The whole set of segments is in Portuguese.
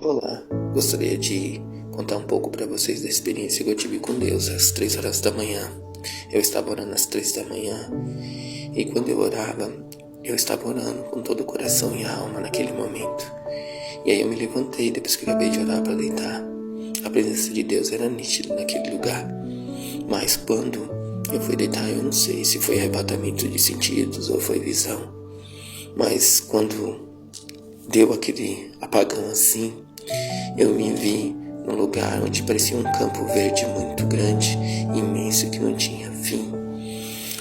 Olá, gostaria de contar um pouco para vocês da experiência que eu tive com Deus às 3 horas da manhã. Eu estava orando às 3 da manhã e quando eu orava, eu estava orando com todo o coração e a alma naquele momento. E aí eu me levantei depois que eu acabei de orar para deitar. A presença de Deus era nítida naquele lugar. Mas quando eu fui deitar, eu não sei se foi arrebatamento de sentidos ou foi visão. Mas quando deu aquele apagão assim, eu me vi num lugar onde parecia um campo verde muito grande, imenso, que não tinha fim.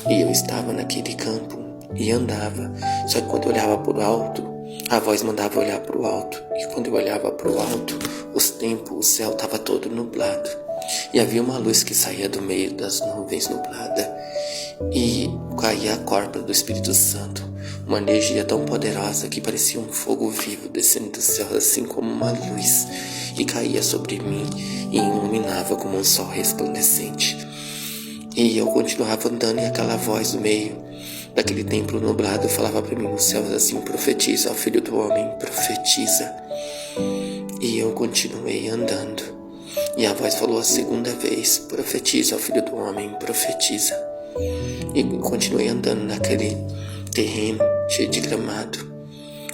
E eu estava naquele campo e andava, só que quando eu olhava para o alto, a voz mandava olhar para o alto. E quando eu olhava para o alto, o céu estava todo nublado. E havia uma luz que saía do meio das nuvens nubladas e caía a corpa do Espírito Santo. Uma energia tão poderosa que parecia um fogo vivo descendo do céu, assim como uma luz, e caía sobre mim e iluminava como um sol resplandecente. E eu continuava andando e aquela voz do meio daquele templo nublado falava para mim nos céus assim: profetiza, ó filho do homem, profetiza. E eu continuei andando. E a voz falou a segunda vez: profetiza, ó filho do homem, profetiza. E continuei andando naquele terreno cheio de gramado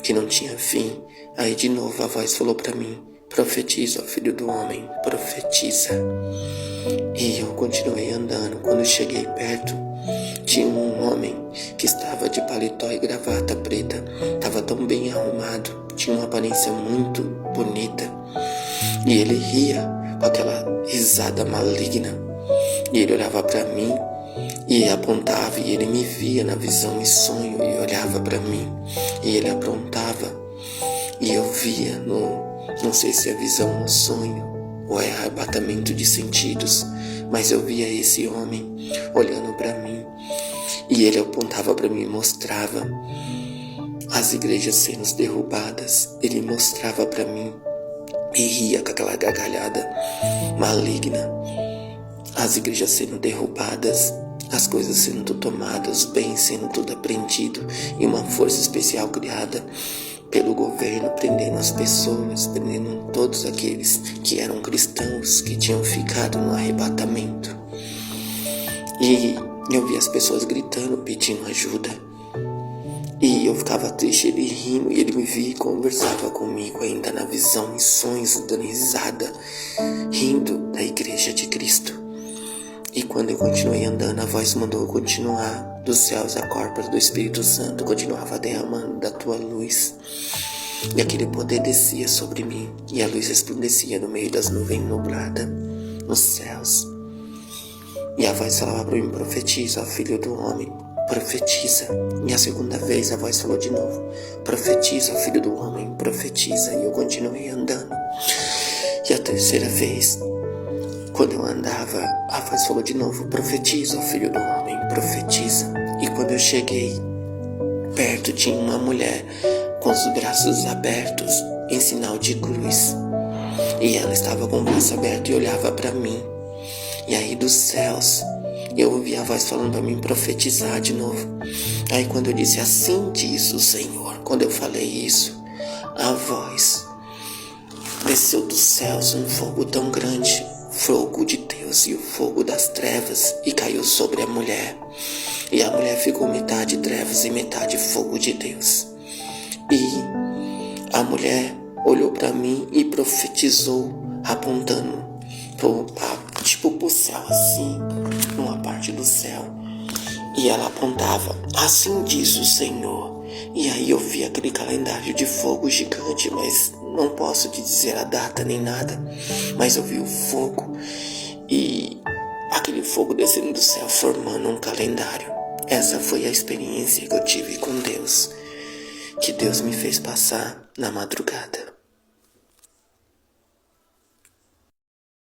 que não tinha fim. Aí de novo a voz falou para mim: profetiza, ó filho do homem, profetiza. E eu continuei andando. Quando cheguei perto, tinha um homem que estava de paletó e gravata preta. Estava tão bem arrumado, tinha uma aparência muito bonita. E ele ria com aquela risada maligna. E ele olhava para mim e apontava, e ele me via na visão e sonho e olhava para mim. E ele aprontava e eu via não sei se é visão ou sonho ou é arrebatamento de sentidos, mas eu via esse homem olhando para mim e ele apontava para mim e mostrava as igrejas sendo derrubadas. Ele mostrava para mim e ria com aquela gargalhada maligna. As igrejas sendo derrubadas, as coisas sendo tomadas, os bens sendo tudo apreendido e uma força especial criada pelo governo, prendendo as pessoas, prendendo todos aqueles que eram cristãos, que tinham ficado no arrebatamento. E eu vi as pessoas gritando, pedindo ajuda. E eu ficava triste, ele rindo, e ele me via e conversava comigo ainda na visão, em sonhos, dando risada, rindo da igreja de Cristo. E quando eu continuei andando, a voz mandou eu continuar. Dos céus a corpa do Espírito Santo continuava derramando da tua luz. E aquele poder descia sobre mim, e a luz resplandecia no meio das nuvens nubladas, nos céus. E a voz falava para mim: profetiza, ó filho do homem, profetiza. E a segunda vez a voz falou de novo: profetiza, ó filho do homem, profetiza. E eu continuei andando. E a terceira vez, quando eu andava, a voz falou de novo: profetiza, ó filho do homem, profetiza. E quando eu cheguei perto, tinha uma mulher com os braços abertos em sinal de cruz. E ela estava com o braço aberto e olhava para mim. E aí dos céus eu ouvi a voz falando para mim profetizar de novo. Aí quando eu disse: assim diz o Senhor, quando eu falei isso, a voz desceu dos céus um fogo tão grande, fogo de Deus e o fogo das trevas, e caiu sobre a mulher. E a mulher ficou metade trevas e metade fogo de Deus. E a mulher olhou para mim e profetizou, apontando pro céu, assim, numa parte do céu. E ela apontava: assim diz o Senhor. E aí eu vi aquele calendário de fogo gigante, mas não posso te dizer a data nem nada. Mas eu vi o fogo e aquele fogo descendo do céu formando um calendário. Essa foi a experiência que eu tive com Deus, que Deus me fez passar na madrugada.